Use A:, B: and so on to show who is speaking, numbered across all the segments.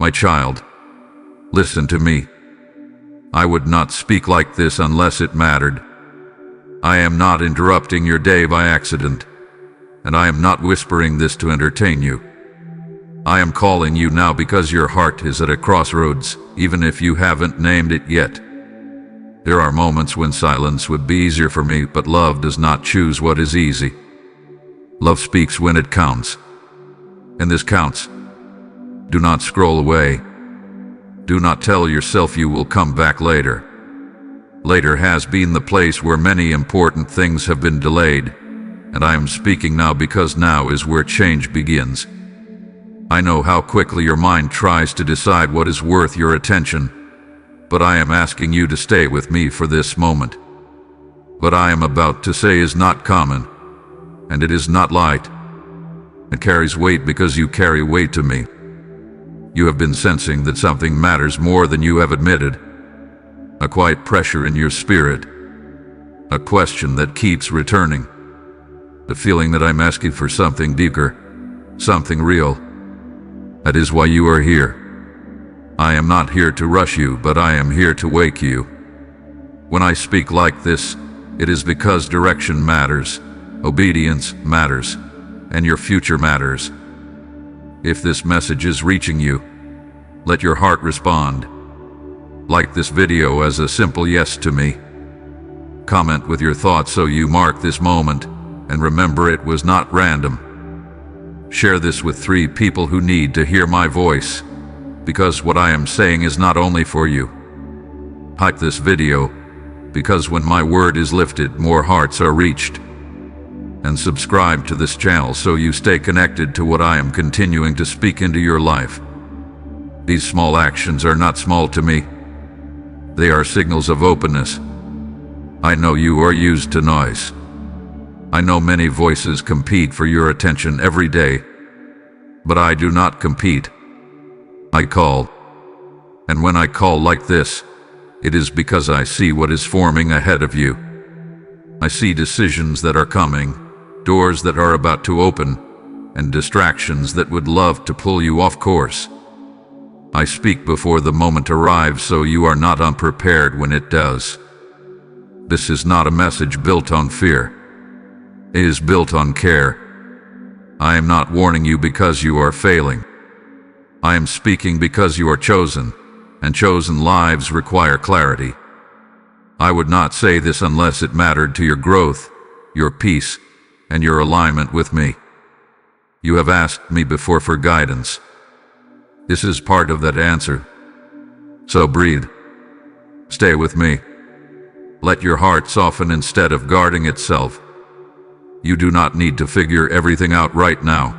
A: My child, listen to me. I would not speak like this unless it mattered. I am not interrupting your day by accident, and I am not whispering this to entertain you. I am calling you now because your heart is at a crossroads, even if you haven't named it yet. There are moments when silence would be easier for me, but love does not choose what is easy. Love speaks when it counts, and this counts. Do not scroll away. Do not tell yourself you will come back later. Later has been the place where many important things have been delayed, and I am speaking now because now is where change begins. I know how quickly your mind tries to decide what is worth your attention, but I am asking you to stay with me for this moment. What I am about to say is not common, and it is not light. It carries weight because you carry weight to me. You have been sensing that something matters more than you have admitted. A quiet pressure in your spirit. A question that keeps returning. The feeling that I'm asking for something deeper, something real. That is why you are here. I am not here to rush you, but I am here to wake you. When I speak like this, it is because direction matters, obedience matters, and your future matters. If this message is reaching you, let your heart respond. Like this video as a simple yes to me. Comment with your thoughts so you mark this moment, and remember it was not random. Share this with 3 people who need to hear my voice, because what I am saying is not only for you. Hype this video, because when my word is lifted, more hearts are reached. And subscribe to this channel so you stay connected to what I am continuing to speak into your life. These small actions are not small to me. They are signals of openness. I know you are used to noise. I know many voices compete for your attention every day, but I do not compete. I call. And when I call like this, it is because I see what is forming ahead of you. I see decisions that are coming, doors that are about to open, and distractions that would love to pull you off course. I speak before the moment arrives so you are not unprepared when it does. This is not a message built on fear. It is built on care. I am not warning you because you are failing. I am speaking because you are chosen, and chosen lives require clarity. I would not say this unless it mattered to your growth, your peace, and your alignment with me. You have asked me before for guidance. This is part of that answer. So breathe. Stay with me. Let your heart soften instead of guarding itself. You do not need to figure everything out right now.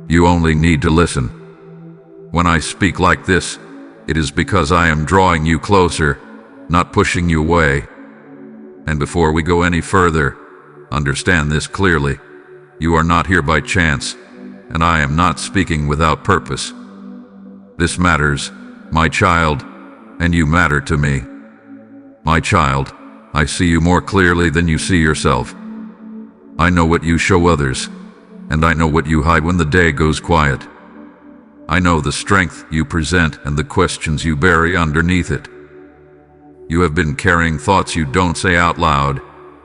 A: You only need to listen. When I speak like this, it is because I am drawing you closer, not pushing you away. And before we go any further, understand this clearly. You are not here by chance, and I am not speaking without purpose. This matters, my child, and you matter to me. My child, I see you more clearly than you see yourself. I know what you show others, and I know what you hide when the day goes quiet. I know the strength you present and the questions you bury underneath it. You have been carrying thoughts you don't say out loud,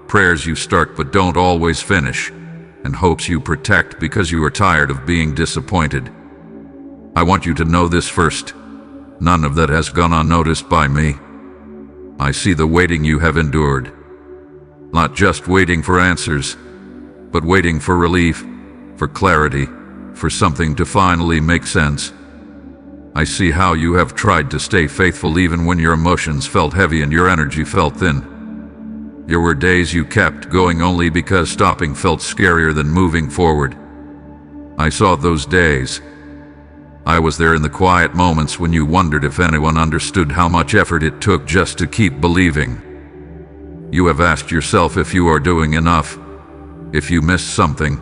A: prayers you start but don't always finish, and hopes you protect because you are tired of being disappointed. I want you to know this first. None of that has gone unnoticed by me. I see the waiting you have endured. Not just waiting for answers, but waiting for relief, for clarity, for something to finally make sense. I see how you have tried to stay faithful even when your emotions felt heavy and your energy felt thin. There were days you kept going only because stopping felt scarier than moving forward. I saw those days. I was there in the quiet moments when you wondered if anyone understood how much effort it took just to keep believing. You have asked yourself if you are doing enough, if you missed something,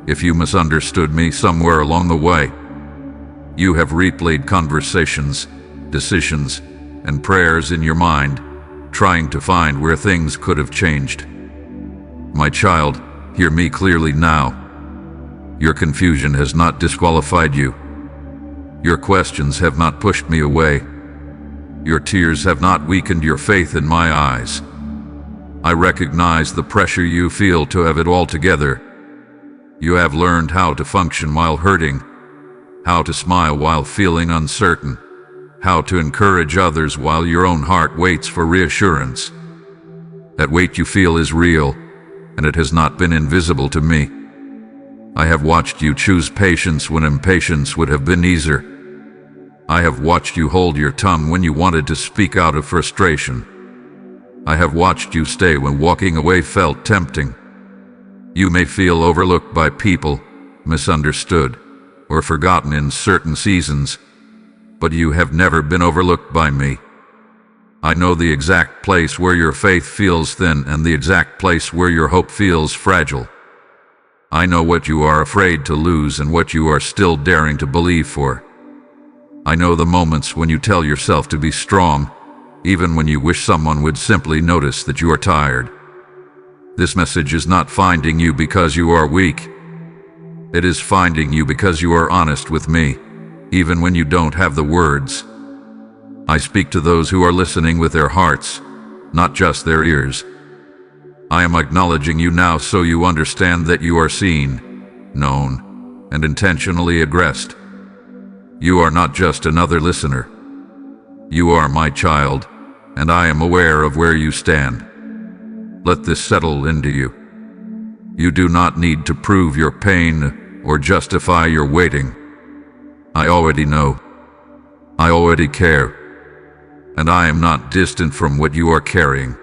A: if you misunderstood me somewhere along the way. You have replayed conversations, decisions, and prayers in your mind, trying to find where things could have changed. My child, hear me clearly now. Your confusion has not disqualified you. Your questions have not pushed me away. Your tears have not weakened your faith in my eyes. I recognize the pressure you feel to have it all together. You have learned how to function while hurting, how to smile while feeling uncertain, how to encourage others while your own heart waits for reassurance. That weight you feel is real, and it has not been invisible to me. I have watched you choose patience when impatience would have been easier. I have watched you hold your tongue when you wanted to speak out of frustration. I have watched you stay when walking away felt tempting. You may feel overlooked by people, misunderstood, or forgotten in certain seasons, but you have never been overlooked by me. I know the exact place where your faith feels thin and the exact place where your hope feels fragile. I know what you are afraid to lose and what you are still daring to believe for. I know the moments when you tell yourself to be strong, even when you wish someone would simply notice that you are tired. This message is not finding you because you are weak. It is finding you because you are honest with me, even when you don't have the words. I speak to those who are listening with their hearts, not just their ears. I am acknowledging you now so you understand that you are seen, known, and intentionally aggressed. You are not just another listener. You are my child, and I am aware of where you stand. Let this settle into you. You do not need to prove your pain or justify your waiting. I already know. I already care. And I am not distant from what you are carrying.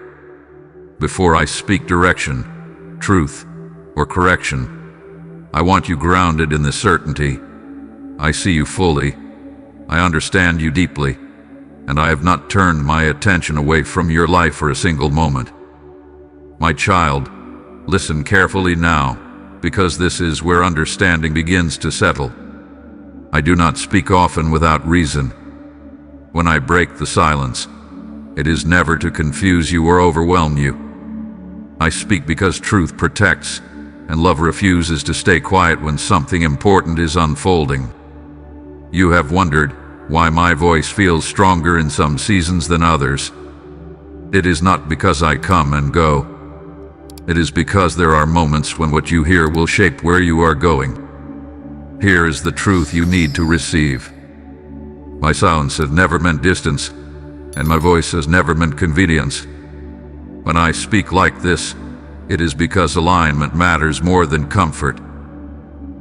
A: Before I speak direction, truth, or correction, I want you grounded in the certainty. I see you fully. I understand you deeply. And I have not turned my attention away from your life for a single moment. My child, listen carefully now, because this is where understanding begins to settle. I do not speak often without reason. When I break the silence, it is never to confuse you or overwhelm you. I speak because truth protects, and love refuses to stay quiet when something important is unfolding. You have wondered why my voice feels stronger in some seasons than others. It is not because I come and go. It is because there are moments when what you hear will shape where you are going. Here is the truth you need to receive. My silence has never meant distance, and my voice has never meant convenience. When I speak like this, it is because alignment matters more than comfort.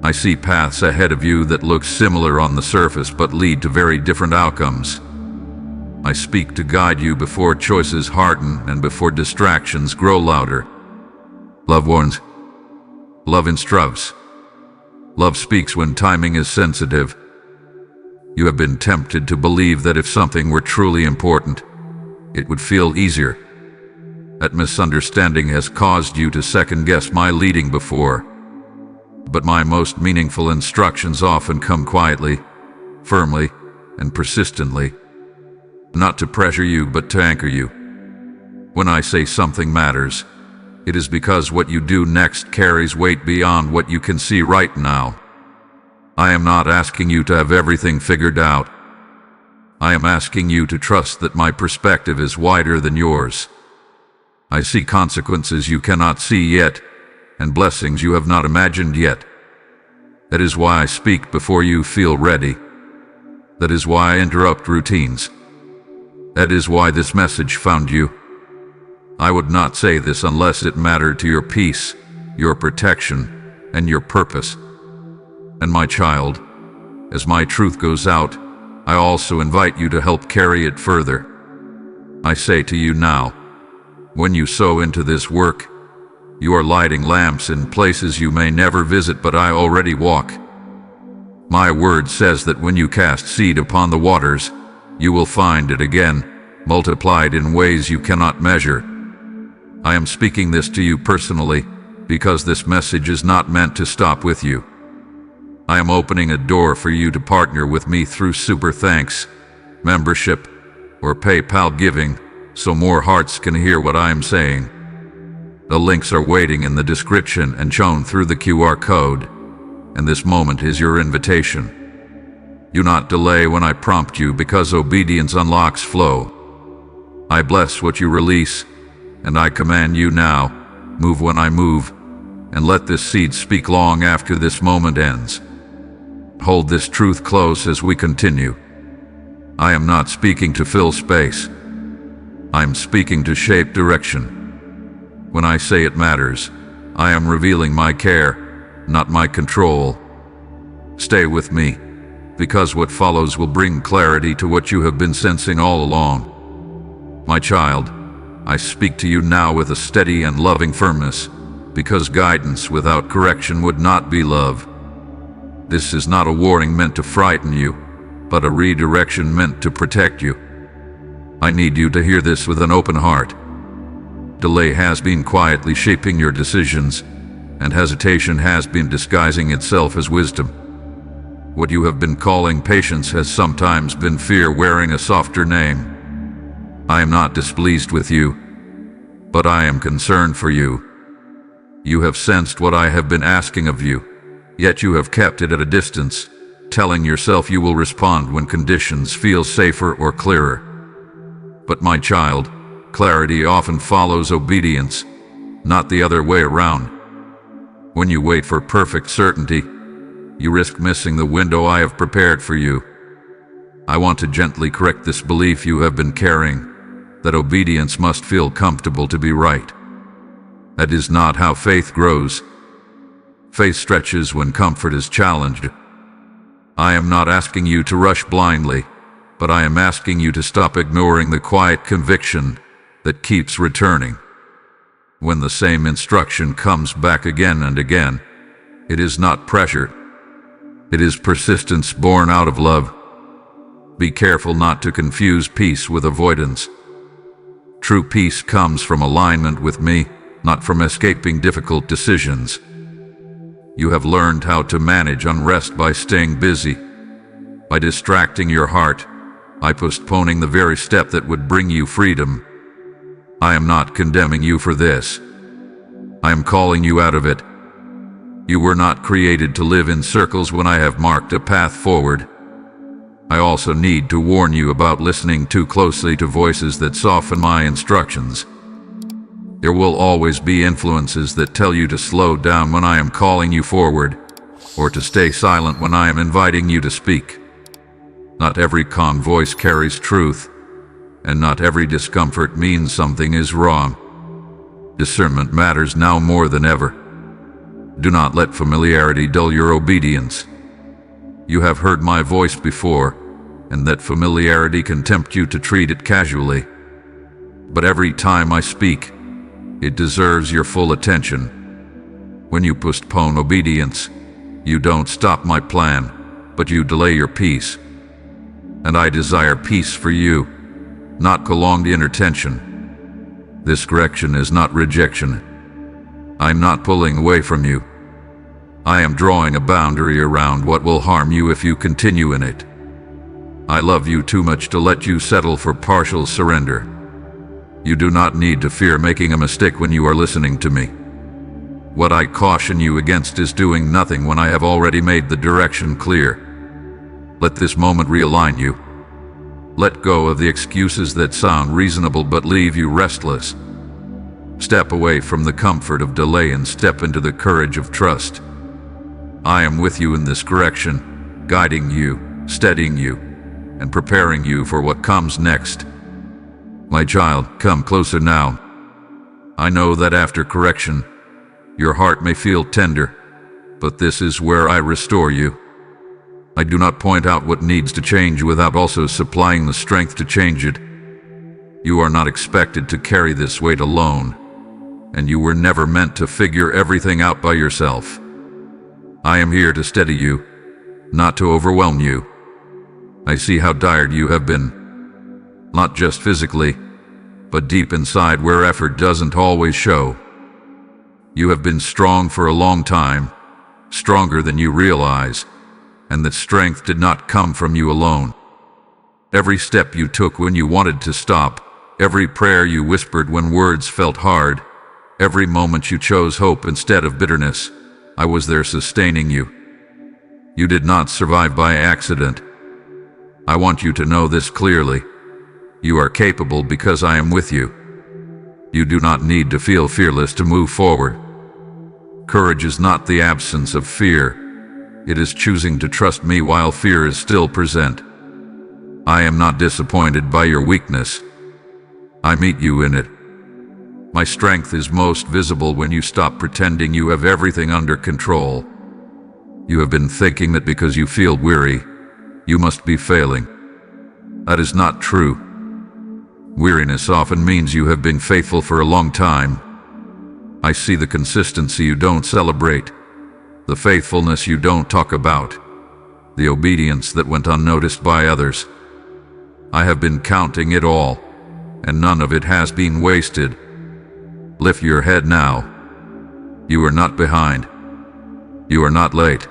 A: I see paths ahead of you that look similar on the surface but lead to very different outcomes. I speak to guide you before choices harden and before distractions grow louder. Love warns. Love instructs. Love speaks when timing is sensitive. You have been tempted to believe that if something were truly important, it would feel easier. That misunderstanding has caused you to second-guess my leading before. But my most meaningful instructions often come quietly, firmly, and persistently. Not to pressure you, but to anchor you. When I say something matters, it is because what you do next carries weight beyond what you can see right now. I am not asking you to have everything figured out. I am asking you to trust that my perspective is wider than yours. I see consequences you cannot see yet, and blessings you have not imagined yet. That is why I speak before you feel ready. That is why I interrupt routines. That is why this message found you. I would not say this unless it mattered to your peace, your protection, and your purpose. And my child, as my truth goes out, I also invite you to help carry it further. I say to you now, when you sow into this work, you are lighting lamps in places you may never visit, but I already walk. My word says that when you cast seed upon the waters, you will find it again, multiplied in ways you cannot measure. I am speaking this to you personally, because this message is not meant to stop with you. I am opening a door for you to partner with me through Super Thanks, membership, or PayPal giving, so more hearts can hear what I am saying. The links are waiting in the description and shown through the QR code, and this moment is your invitation. Do not delay when I prompt you, because obedience unlocks flow. I bless what you release, and I command you now, move when I move, and let this seed speak long after this moment ends. Hold this truth close as we continue. I am not speaking to fill space. I am speaking to shape direction. When I say it matters, I am revealing my care, not my control. Stay with me, because what follows will bring clarity to what you have been sensing all along. My child, I speak to you now with a steady and loving firmness, because guidance without correction would not be love. This is not a warning meant to frighten you, but a redirection meant to protect you. I need you to hear this with an open heart. Delay has been quietly shaping your decisions, and hesitation has been disguising itself as wisdom. What you have been calling patience has sometimes been fear wearing a softer name. I am not displeased with you, but I am concerned for you. You have sensed what I have been asking of you, yet you have kept it at a distance, telling yourself you will respond when conditions feel safer or clearer. But my child, clarity often follows obedience, not the other way around. When you wait for perfect certainty, you risk missing the window I have prepared for you. I want to gently correct this belief you have been carrying, that obedience must feel comfortable to be right. That is not how faith grows. Faith stretches when comfort is challenged. I am not asking you to rush blindly, but I am asking you to stop ignoring the quiet conviction that keeps returning. When the same instruction comes back again and again, it is not pressure. It is persistence born out of love. Be careful not to confuse peace with avoidance. True peace comes from alignment with me, not from escaping difficult decisions. You have learned how to manage unrest by staying busy, by distracting your heart, by postponing the very step that would bring you freedom. I am not condemning you for this. I am calling you out of it. You were not created to live in circles when I have marked a path forward. I also need to warn you about listening too closely to voices that soften my instructions. There will always be influences that tell you to slow down when I am calling you forward, or to stay silent when I am inviting you to speak. Not every calm voice carries truth, and not every discomfort means something is wrong. Discernment matters now more than ever. Do not let familiarity dull your obedience. You have heard my voice before, and that familiarity can tempt you to treat it casually. But every time I speak, it deserves your full attention. When you postpone obedience, you don't stop my plan, but you delay your peace. And I desire peace for you, not prolonged inattention. This correction is not rejection. I'm not pulling away from you. I am drawing a boundary around what will harm you if you continue in it. I love you too much to let you settle for partial surrender. You do not need to fear making a mistake when you are listening to me. What I caution you against is doing nothing when I have already made the direction clear. Let this moment realign you. Let go of the excuses that sound reasonable but leave you restless. Step away from the comfort of delay and step into the courage of trust. I am with you in this correction, guiding you, steadying you, and preparing you for what comes next. My child, come closer now. I know that after correction, your heart may feel tender, but this is where I restore you. I do not point out what needs to change without also supplying the strength to change it. You are not expected to carry this weight alone, and you were never meant to figure everything out by yourself. I am here to steady you, not to overwhelm you. I see how tired you have been. Not just physically, but deep inside where effort doesn't always show. You have been strong for a long time, stronger than you realize, and that strength did not come from you alone. Every step you took when you wanted to stop, every prayer you whispered when words felt hard, every moment you chose hope instead of bitterness, I was there sustaining you. You did not survive by accident. I want you to know this clearly. You are capable because I am with you. You do not need to feel fearless to move forward. Courage is not the absence of fear. It is choosing to trust me while fear is still present. I am not disappointed by your weakness. I meet you in it. My strength is most visible when you stop pretending you have everything under control. You have been thinking that because you feel weary, you must be failing. That is not true. Weariness often means you have been faithful for a long time. I see the consistency you don't celebrate, the faithfulness you don't talk about, the obedience that went unnoticed by others. I have been counting it all, and none of it has been wasted. Lift your head now. You are not behind. You are not late.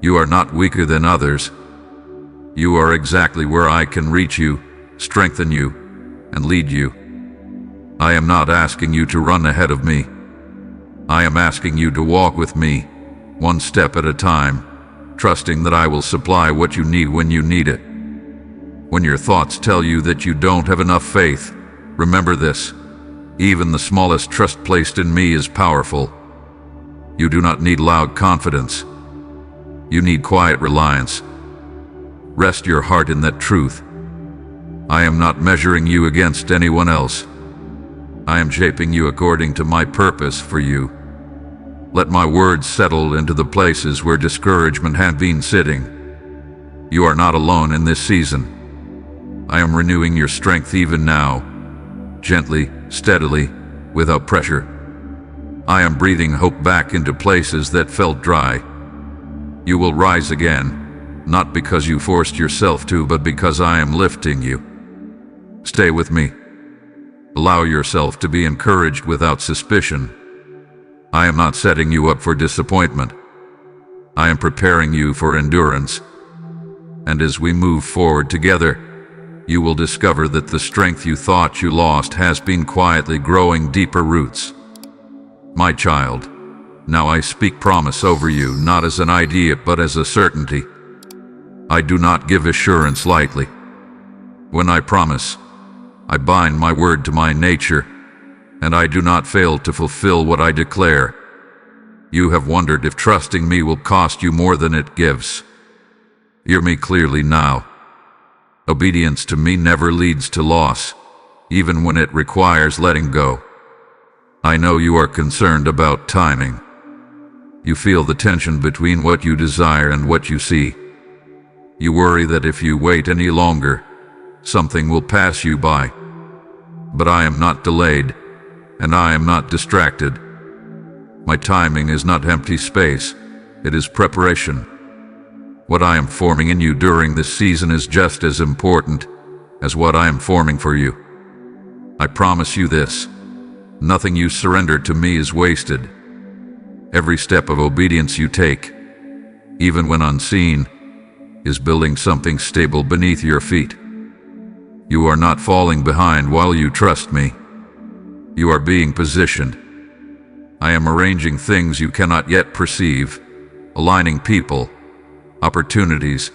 A: You are not weaker than others. You are exactly where I can reach you, strengthen you, and lead you. I am not asking you to run ahead of me. I am asking you to walk with me, one step at a time, trusting that I will supply what you need when you need it. When your thoughts tell you that you don't have enough faith, remember this: even the smallest trust placed in me is powerful. You do not need loud confidence. You need quiet reliance. Rest your heart in that truth. I am not measuring you against anyone else. I am shaping you according to my purpose for you. Let my words settle into the places where discouragement had been sitting. You are not alone in this season. I am renewing your strength even now, gently, steadily, without pressure. I am breathing hope back into places that felt dry. You will rise again, not because you forced yourself to, but because I am lifting you. Stay with me. Allow yourself to be encouraged without suspicion. I am not setting you up for disappointment. I am preparing you for endurance. And as we move forward together, you will discover that the strength you thought you lost has been quietly growing deeper roots. My child, now I speak promise over you, not as an idea but as a certainty. I do not give assurance lightly. When I promise, I bind my word to my nature, and I do not fail to fulfill what I declare. You have wondered if trusting me will cost you more than it gives. Hear me clearly now. Obedience to me never leads to loss, even when it requires letting go. I know you are concerned about timing. You feel the tension between what you desire and what you see. You worry that if you wait any longer, something will pass you by. But I am not delayed, and I am not distracted. My timing is not empty space, it is preparation. What I am forming in you during this season is just as important as what I am forming for you. I promise you this: nothing you surrender to me is wasted. Every step of obedience you take, even when unseen, is building something stable beneath your feet. You are not falling behind while you trust me. You are being positioned. I am arranging things you cannot yet perceive, aligning people, opportunities,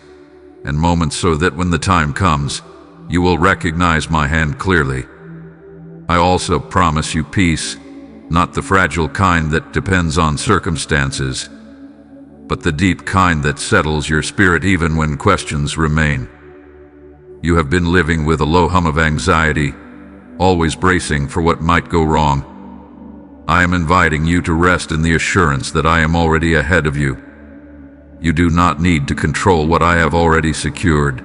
A: and moments so that when the time comes, you will recognize my hand clearly. I also promise you peace, not the fragile kind that depends on circumstances, but the deep kind that settles your spirit even when questions remain. You have been living with a low hum of anxiety, always bracing for what might go wrong. I am inviting you to rest in the assurance that I am already ahead of you. You do not need to control what I have already secured.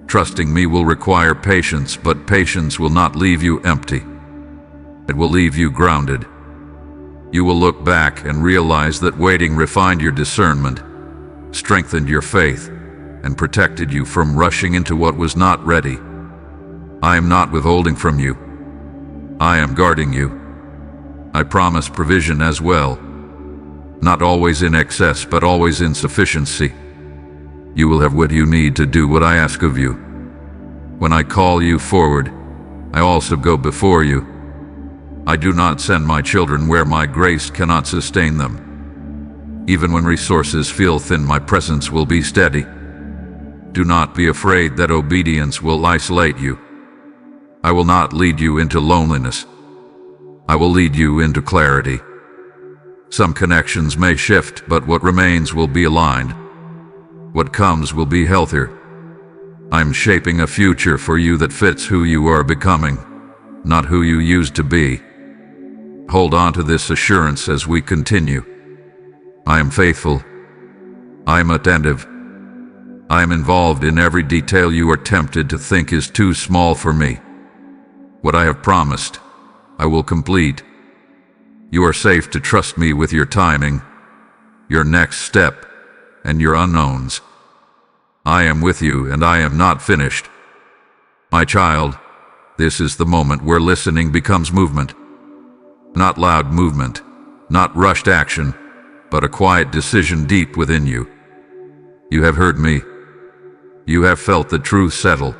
A: Trusting me will require patience, but patience will not leave you empty. It will leave you grounded. You will look back and realize that waiting refined your discernment, strengthened your faith, and protected you from rushing into what was not ready. I am not withholding from you. I am guarding you. I promise provision as well. Not always in excess, but always in sufficiency. You will have what you need to do what I ask of you. When I call you forward, I also go before you. I do not send my children where my grace cannot sustain them. Even when resources feel thin, my presence will be steady. Do not be afraid that obedience will isolate you. I will not lead you into loneliness. I will lead you into clarity. Some connections may shift, but what remains will be aligned. What comes will be healthier. I'm shaping a future for you that fits who you are becoming, not who you used to be. Hold on to this assurance as we continue. I am faithful. I am attentive. I am involved in every detail you are tempted to think is too small for me. What I have promised, I will complete. You are safe to trust me with your timing, your next step, and your unknowns. I am with you, and I am not finished. My child, this is the moment where listening becomes movement. Not loud movement, not rushed action, but a quiet decision deep within you. You have heard me. You have felt the truth settle.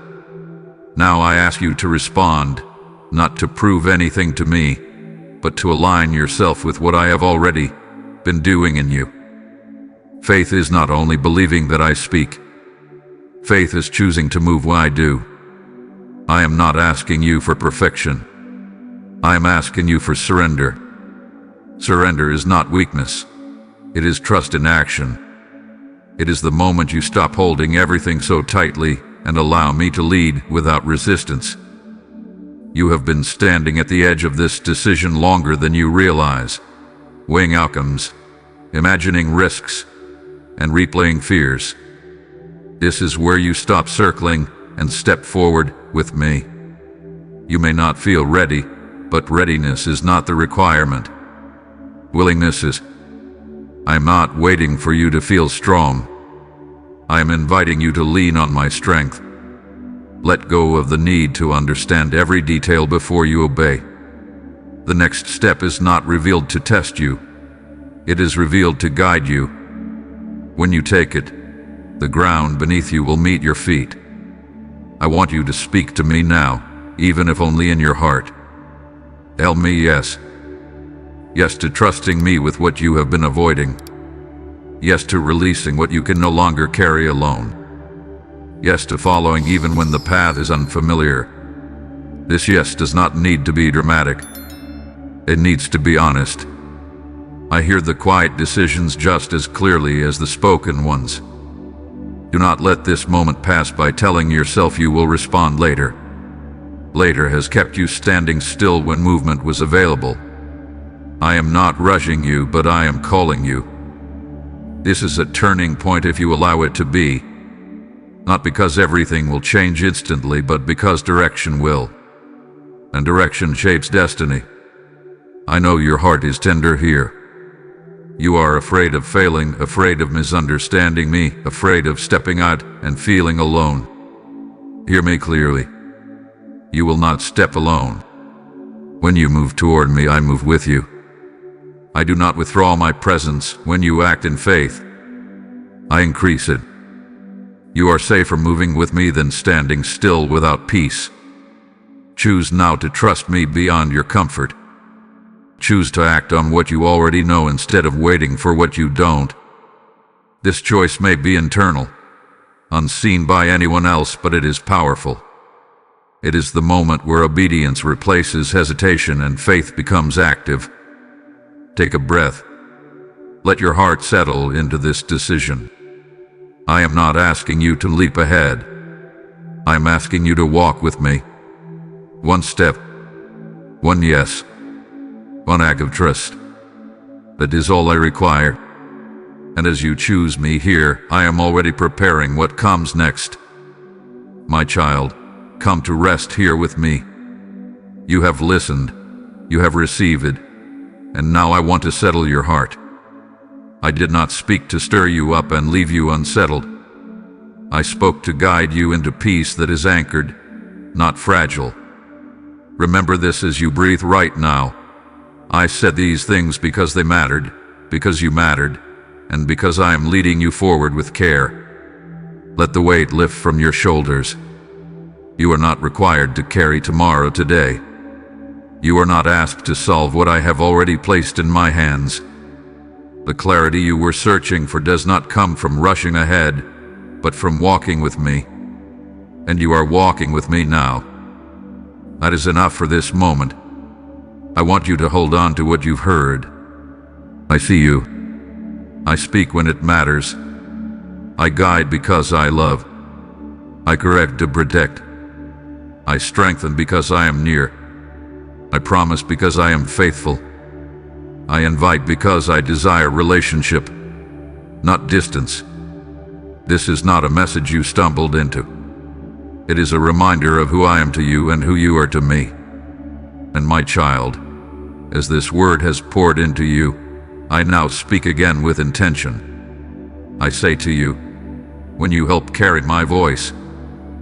A: Now I ask you to respond, not to prove anything to me, but to align yourself with what I have already been doing in you. Faith is not only believing that I speak. Faith is choosing to move when I do. I am not asking you for perfection. I am asking you for surrender. Surrender is not weakness. It is trust in action. It is the moment you stop holding everything so tightly and allow me to lead without resistance. You have been standing at the edge of this decision longer than you realize, weighing outcomes, imagining risks, and replaying fears. This is where you stop circling and step forward with me. You may not feel ready, but readiness is not the requirement. Willingness is. I am not waiting for you to feel strong. I am inviting you to lean on my strength. Let go of the need to understand every detail before you obey. The next step is not revealed to test you. It is revealed to guide you. When you take it, the ground beneath you will meet your feet. I want you to speak to me now, even if only in your heart. Tell me yes. Yes to trusting me with what you have been avoiding. Yes to releasing what you can no longer carry alone. Yes to following even when the path is unfamiliar. This yes does not need to be dramatic. It needs to be honest. I hear the quiet decisions just as clearly as the spoken ones. Do not let this moment pass by telling yourself you will respond later. Later has kept you standing still when movement was available. I am not rushing you, but I am calling you. This is a turning point if you allow it to be. Not because everything will change instantly, but because direction will. And direction shapes destiny. I know your heart is tender here. You are afraid of failing, afraid of misunderstanding me, afraid of stepping out and feeling alone. Hear me clearly. You will not step alone. When you move toward me, I move with you. I do not withdraw my presence when you act in faith. I increase it. You are safer moving with me than standing still without peace. Choose now to trust me beyond your comfort. Choose to act on what you already know instead of waiting for what you don't. This choice may be internal, unseen by anyone else, but it is powerful. It is the moment where obedience replaces hesitation and faith becomes active. Take a breath. Let your heart settle into this decision. I am not asking you to leap ahead. I am asking you to walk with me. One step, one yes, one act of trust. That is all I require. And as you choose me here, I am already preparing what comes next. My child, come to rest here with me. You have listened, you have received, and now I want to settle your heart. I did not speak to stir you up and leave you unsettled. I spoke to guide you into peace that is anchored, not fragile. Remember this as you breathe right now. I said these things because they mattered, because you mattered, and because I am leading you forward with care. Let the weight lift from your shoulders. You are not required to carry tomorrow today. You are not asked to solve what I have already placed in my hands. The clarity you were searching for does not come from rushing ahead, but from walking with me. And you are walking with me now. That is enough for this moment. I want you to hold on to what you've heard. I see you. I speak when it matters. I guide because I love. I correct to protect. I strengthen because I am near. I promise because I am faithful. I invite because I desire relationship, not distance. This is not a message you stumbled into. It is a reminder of who I am to you and who you are to me. And my child, as this word has poured into you, I now speak again with intention. I say to you, when you help carry my voice,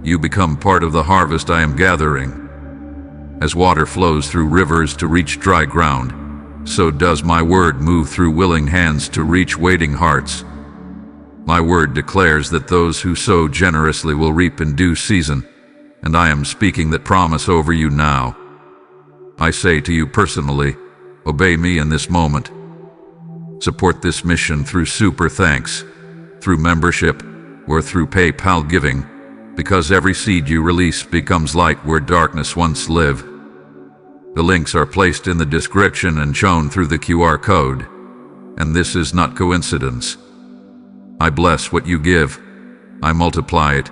A: you become part of the harvest I am gathering. As water flows through rivers to reach dry ground, so does my word move through willing hands to reach waiting hearts. My word declares that those who sow generously will reap in due season, and I am speaking that promise over you now. I say to you personally, obey me in this moment. Support this mission through super thanks, through membership, or through PayPal giving, because every seed you release becomes light where darkness once lived. The links are placed in the description and shown through the QR code, and this is not coincidence. I bless what you give, I multiply it,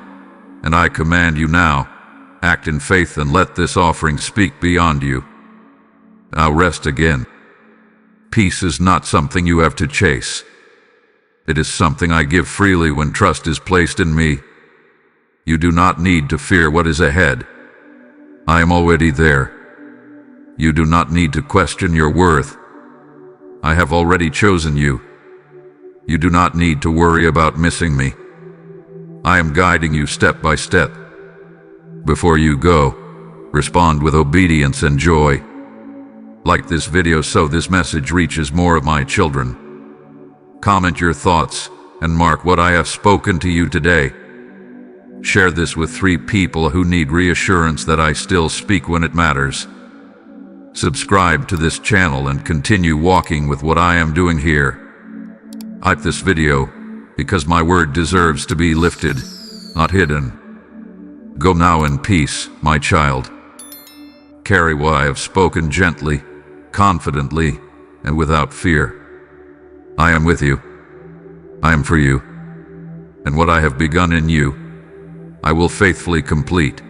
A: and I command you now, act in faith and let this offering speak beyond you. Now rest again. Peace is not something you have to chase. It is something I give freely when trust is placed in me. You do not need to fear what is ahead. I am already there. You do not need to question your worth. I have already chosen you. You do not need to worry about missing me. I am guiding you step by step. Before you go, respond with obedience and joy. Like this video so this message reaches more of my children. Comment your thoughts and mark what I have spoken to you today. Share this with 3 people who need reassurance that I still speak when it matters. Subscribe to this channel and continue walking with what I am doing here. Like this video, because my word deserves to be lifted, not hidden. Go now in peace, my child. Carry what I have spoken gently, confidently, and without fear. I am with you. I am for you. And what I have begun in you, I will faithfully complete.